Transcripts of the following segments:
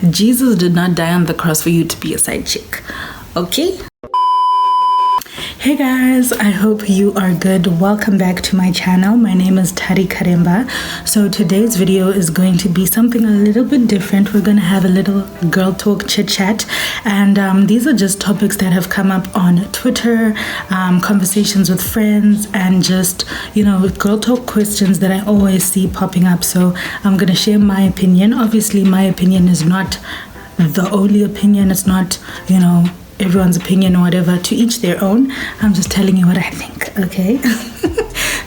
Jesus did not die on the cross for you to be a side chick. Okay? Hey guys, I hope you are good. Welcome back to my channel. My name is Tarikaremba. So today's video is going to be something a little bit different. We're going to have a little girl talk chit chat, and these are just topics that have come up on Twitter, conversations with friends, and just, you know, girl talk questions that I always see popping up. So I'm going to share my opinion. Obviously my opinion is not the only opinion. It's not, you know, everyone's opinion or whatever. To each their own. I'm just telling you what I think, okay?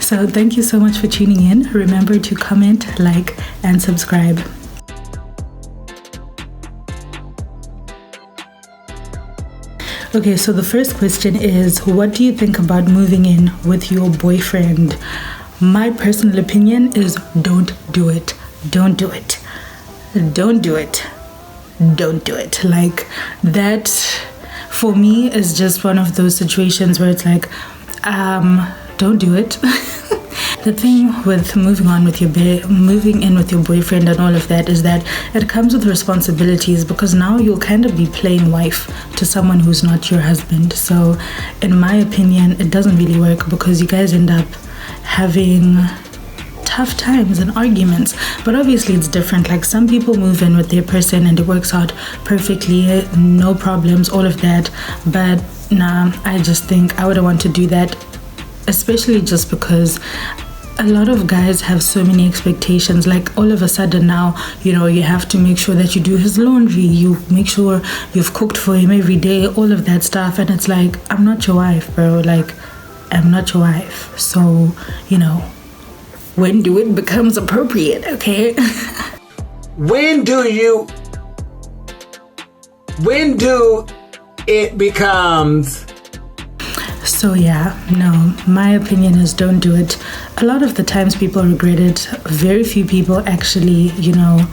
So thank you so much for tuning in. Remember to comment, like, and subscribe. Okay, so the first question is, what do you think about moving in with your boyfriend? My personal opinion is don't do it. Don't do it. Don't do it. Don't do it. Like, that for me is just one of those situations where it's like, don't do it. The thing with moving in with your boyfriend and all of that is that it comes with responsibilities, because now you'll kind of be playing wife to someone who's not your husband. So in my opinion, it doesn't really work, because you guys end up having tough times and arguments. But obviously it's different. Like, some people move in with their person and it works out perfectly, no problems, all of that. But nah, I just think I wouldn't want to do that, especially just because a lot of guys have so many expectations. Like, all of a sudden now, you know, you have to make sure that you do his laundry, you make sure you've cooked for him every day, all of that stuff. And it's like, I'm not your wife, bro. Like, I'm not your wife. So, you know, when do it becomes appropriate, okay? When do it becomes? So yeah, no, my opinion is don't do it. A lot of the times people regret it. Very few people actually, you know,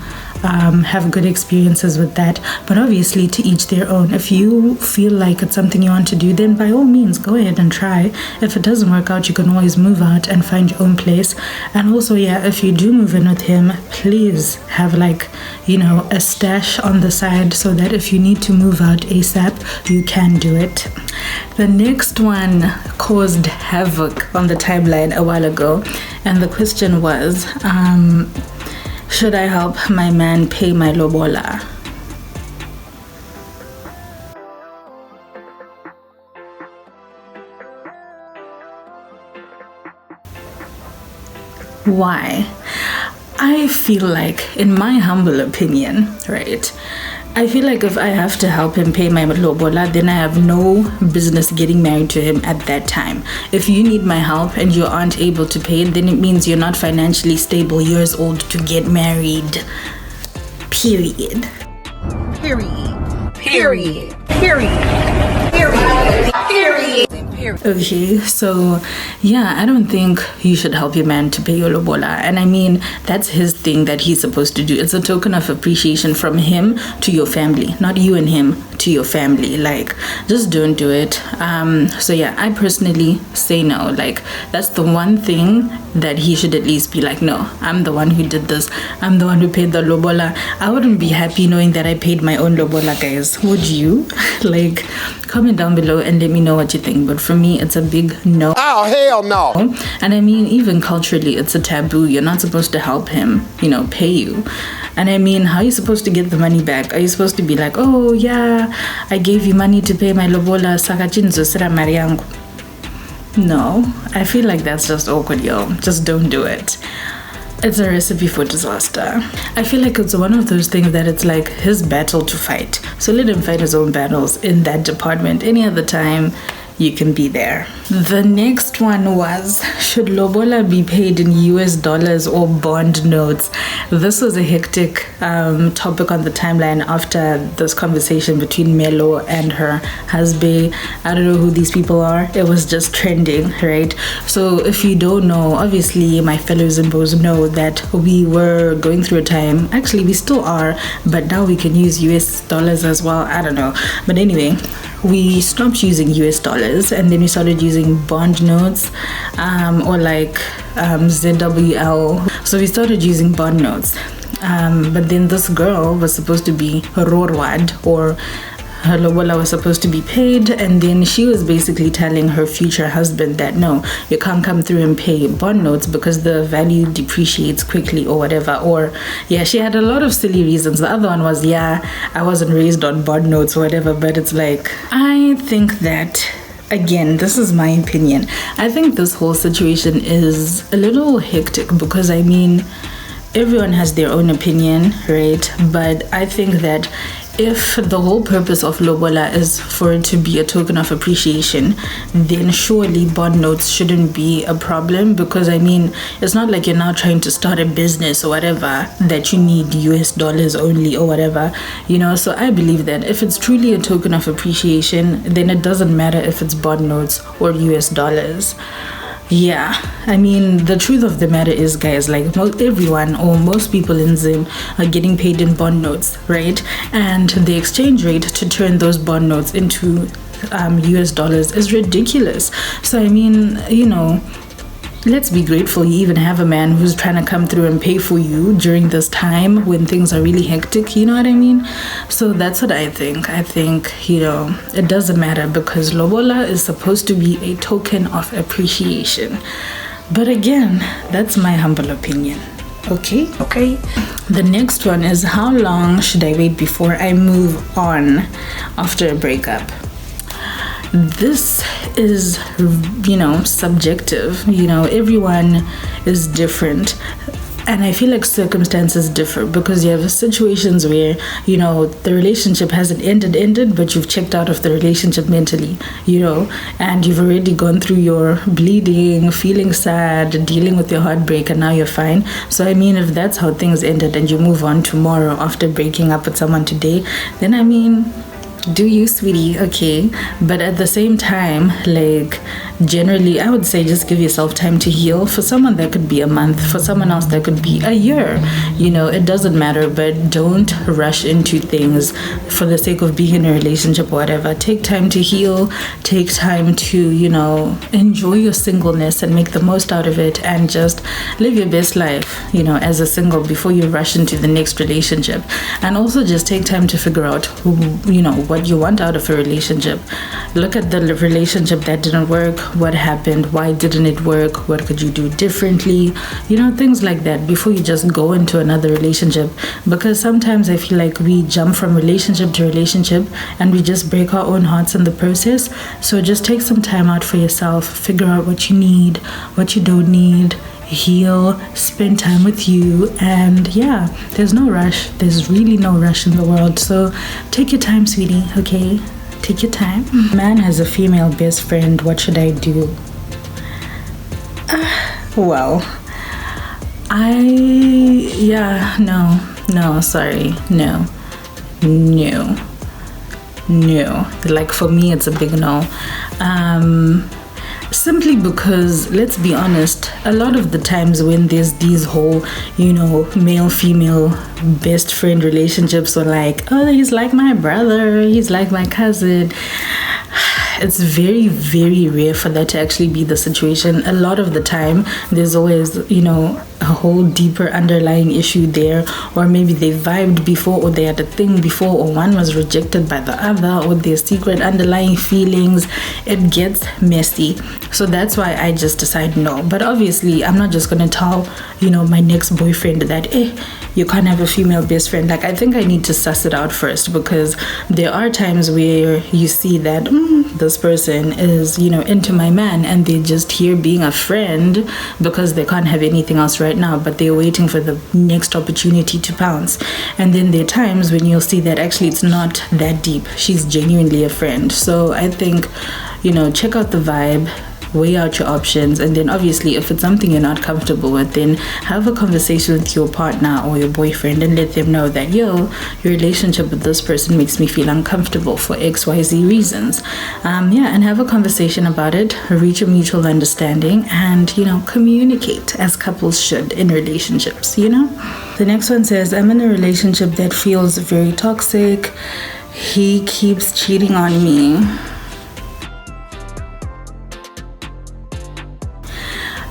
have good experiences with that. But obviously to each their own. If you feel like it's something you want to do, then by all means go ahead and try. If it doesn't work out, you can always move out and find your own place. And also, yeah, if you do move in with him, please have, like, you know, a stash on the side, so that if you need to move out ASAP, you can do it. The next one caused havoc on the timeline a while ago, and the question was, should I help my man pay my lobola? Why? I feel like, in my humble opinion, right, I feel like if I have to help him pay my lobola, then I have no business getting married to him at that time. If you need my help and you aren't able to pay it, then it means you're not financially stable, years old to get married. Period. Period. Period. Period. Period. Period. Okay, so yeah, I don't think you should help your man to pay your lobola. And I mean, that's his thing that he's supposed to do. It's a token of appreciation from him to your family, not you and him to your family. Like, just don't do it. So yeah, I personally say no. Like, that's the one thing that he should at least be like, no, I'm the one who did this, I'm the one who paid the lobola. I wouldn't be happy knowing that I paid my own lobola, guys. Would you? Like, comment down below and let me know what you think. But for me, it's a big no. Oh, hell no. And I mean, even culturally, it's a taboo. You're not supposed to help him, you know, pay you. And I mean, how are you supposed to get the money back? Are you supposed to be like, oh yeah, I gave you money to pay my lobola, sakachinzo sera mariangu? No, I feel like that's just awkward, yo. Just don't do it. It's a recipe for disaster. I feel like it's one of those things that it's like his battle to fight. So let him fight his own battles in that department. Any other time, you can be there. The next one was, should lobola be paid in US dollars or bond notes? This was a hectic topic on the timeline after this conversation between Melo and her husband. I don't know who these people are. It was just trending, right? So if you don't know, obviously my fellow Zimbos know that we were going through a time, actually we still are, but now we can use US dollars as well. I don't know. But anyway, we stopped using US dollars and then we started using bond notes, or like ZWL. So we started using bond notes. But then this girl was supposed to be Rorwad, or her Lobola was supposed to be paid, and then she was basically telling her future husband that no, you can't come through and pay bond notes because the value depreciates quickly or whatever. Or yeah, she had a lot of silly reasons. The other one was, yeah, I wasn't raised on bond notes or whatever. But it's like, I think that, again, this is my opinion, I think this whole situation is a little hectic because I mean, everyone has their own opinion, right? But I think that if the whole purpose of Lobola is for it to be a token of appreciation, then surely bond notes shouldn't be a problem, because I mean, it's not like you're now trying to start a business or whatever that you need US dollars only or whatever, you know. So I believe that if it's truly a token of appreciation, then it doesn't matter if it's bond notes or US dollars. Yeah, I mean, the truth of the matter is, guys, like everyone or most people in Zim are getting paid in bond notes, right? And the exchange rate to turn those bond notes into US dollars is ridiculous. So I mean, you know, let's be grateful you even have a man who's trying to come through and pay for you during this time when things are really hectic, you know what I mean? So that's what I think. I think, you know, it doesn't matter because Lobola is supposed to be a token of appreciation. But again, that's my humble opinion. Okay? The next one is, how long should I wait before I move on after a breakup? This is, you know, subjective. You know, everyone is different. And I feel like circumstances differ, because you have situations where, you know, the relationship hasn't ended, but you've checked out of the relationship mentally, you know, and you've already gone through your bleeding, feeling sad, dealing with your heartbreak, and now you're fine. So, I mean, if that's how things ended and you move on tomorrow after breaking up with someone today, then I mean, do you, sweetie, okay? But at the same time, like, generally, I would say just give yourself time to heal. For someone, that could be a month. For someone else, that could be a year. You know, it doesn't matter, but don't rush into things for the sake of being in a relationship or whatever. Take time to heal. Take time to, you know, enjoy your singleness and make the most out of it, and just live your best life, you know, as a single before you rush into the next relationship. And also just take time to figure out who, you know, what you want out of a relationship. Look at the relationship that didn't work. What happened? Why didn't it work? What could you do differently? You know, things like that before you just go into another relationship. Because sometimes I feel like we jump from relationship to relationship and we just break our own hearts in the process. So just take some time out for yourself. Figure out what you need, what you don't need. Heal, spend time with you, and yeah, there's no rush. There's really no rush in the world. So take your time, sweetie, okay? Take your time. Man has a female best friend. What should I do? Well, no. Like, for me, it's a big no. Simply because, let's be honest, a lot of the times when there's these whole, you know, male-female best friend relationships, are like, oh, he's like my brother, he's like my cousin. It's very, very rare for that to actually be the situation. A lot of the time, there's always, you know, a whole deeper underlying issue there, or maybe they vibed before, or they had a thing before, or one was rejected by the other, or there's secret underlying feelings. It gets messy. So that's why I just decide no. But obviously, I'm not just gonna tell, you know, my next boyfriend that, you can't have a female best friend. Like, I think I need to suss it out first, because there are times where you see that this person is, you know, into my man, and they're just here being a friend because they can't have anything else right now, but they're waiting for the next opportunity to pounce. And then there are times when you'll see that actually it's not that deep. She's genuinely a friend. So I think, you know, check out the vibe, weigh out your options, and then obviously if it's something you're not comfortable with, then have a conversation with your partner or your boyfriend and let them know that, your relationship with this person makes me feel uncomfortable for XYZ reasons. And have a conversation about it, reach a mutual understanding, and, you know, communicate as couples should in relationships, you know. The next one says, I'm in a relationship that feels very toxic. He keeps cheating on me.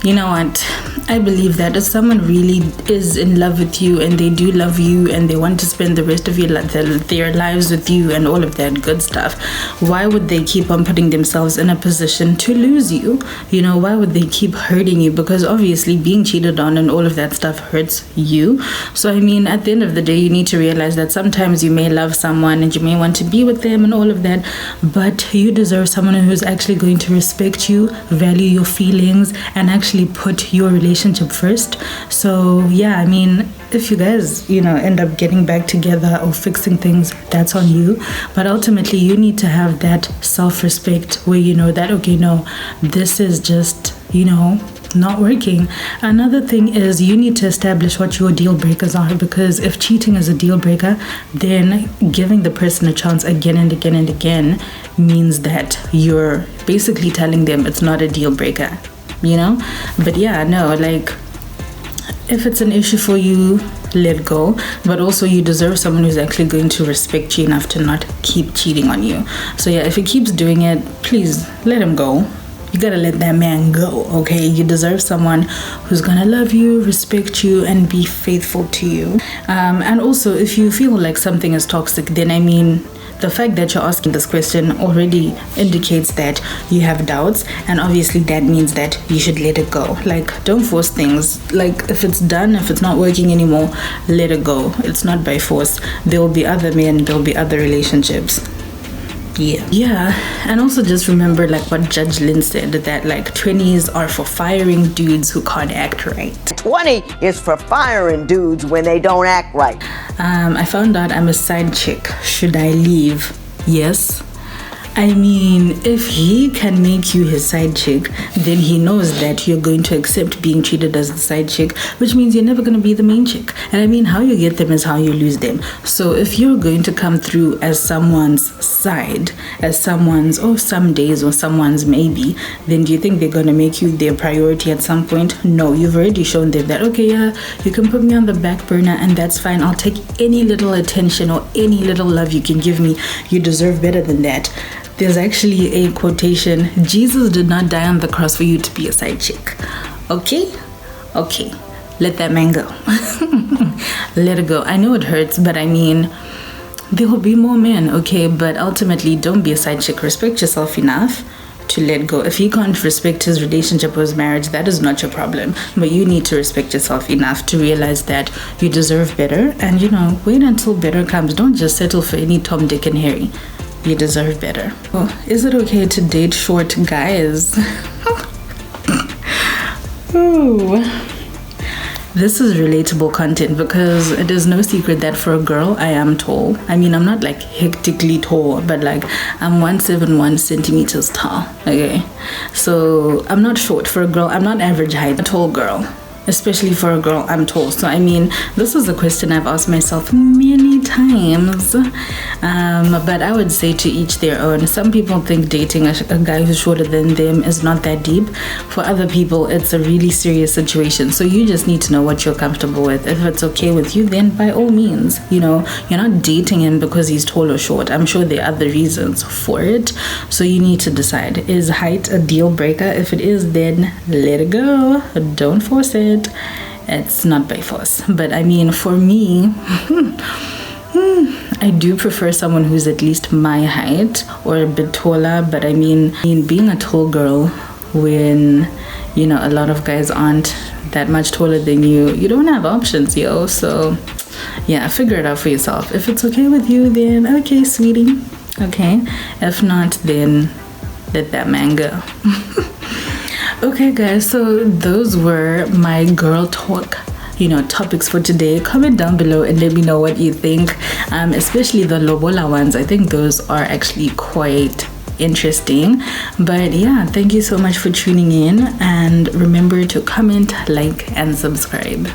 You know what? I believe that if someone really is in love with you and they do love you and they want to spend the rest of their lives with you and all of that good stuff, why would they keep on putting themselves in a position to lose you? You know, why would they keep hurting you? Because obviously being cheated on and all of that stuff hurts you. So I mean, at the end of the day, you need to realize that sometimes you may love someone and you may want to be with them and all of that, but you deserve someone who's actually going to respect you, value your feelings, and actually put your relationship first. So yeah, I mean, if you guys, you know, end up getting back together or fixing things, that's on you. But ultimately, you need to have that self-respect where you know that, okay, no, this is just, you know, not working. Another thing is you need to establish what your deal breakers are, because if cheating is a deal breaker, then giving the person a chance again and again and again means that you're basically telling them it's not a deal breaker, you know. But yeah, no, like, if it's an issue for you, let go. But also you deserve someone who's actually going to respect you enough to not keep cheating on you. So yeah, if he keeps doing it, please let him go. You gotta let that man go, okay? You deserve someone who's gonna love you, respect you, and be faithful to you. And also, if you feel like something is toxic, then I mean, the fact that you're asking this question already indicates that you have doubts, and obviously that means that you should let it go. Like, don't force things. Like, if it's done, if it's not working anymore, let it go. It's not by force. There will be other men, there will be other relationships. Yeah, and also just remember, like what Judge Lynn said, that like 20s are for firing dudes who can't act right. 20 is for firing dudes when they don't act right. I found out I'm a side chick. Should I leave? Yes. I mean, if he can make you his side chick, then he knows that you're going to accept being treated as the side chick, which means you're never going to be the main chick. And I mean, how you get them is how you lose them. So if you're going to come through as someone's side, as someone's, or some days, or someone's maybe, then do you think they're going to make you their priority at some point? No, you've already shown them that, okay, yeah, you can put me on the back burner and that's fine. I'll take any little attention or any little love you can give me. You deserve better than that. There's actually a quotation: Jesus did not die on the cross for you to be a side chick. Okay, let that man go. Let it go. I know it hurts, but I mean, there will be more men, okay? But ultimately, don't be a side chick. Respect yourself enough to let go. If he can't respect his relationship or his marriage, that is not your problem. But you need to respect yourself enough to realize that you deserve better, and, you know, wait until better comes. Don't just settle for any Tom, Dick, and Harry. You deserve better. Oh, is it okay to date short guys? Ooh. This is relatable content because it is no secret that for a girl, I am tall. I mean, I'm not like hectically tall, but like I'm 171 centimeters tall, okay? So I'm not short. For a girl, I'm not average height, a tall girl. Especially for a girl, I'm tall. So I mean, this is a question I've asked myself many times, but I would say to each their own. Some people think dating a guy who's shorter than them is not that deep. For other people, it's a really serious situation. So you just need to know what you're comfortable with. If it's okay with you, then by all means, you know, you're not dating him because he's tall or short. I'm sure there are other reasons for it. So you need to decide, is height a deal breaker? If it is, then let it go. Don't force it. It's not by force. But I mean, for me, I do prefer someone who's at least my height or a bit taller. But I mean, being a tall girl when, you know, a lot of guys aren't that much taller than you, you don't have options, yo. So yeah, figure it out for yourself. If it's okay with you, then okay, sweetie. Okay. If not, then let that man go. Okay guys, so those were my girl talk, you know, topics for today. Comment down below and let me know what you think, especially the Lobola ones. I think those are actually quite interesting. But yeah, thank you so much for tuning in, and remember to comment, like, and subscribe.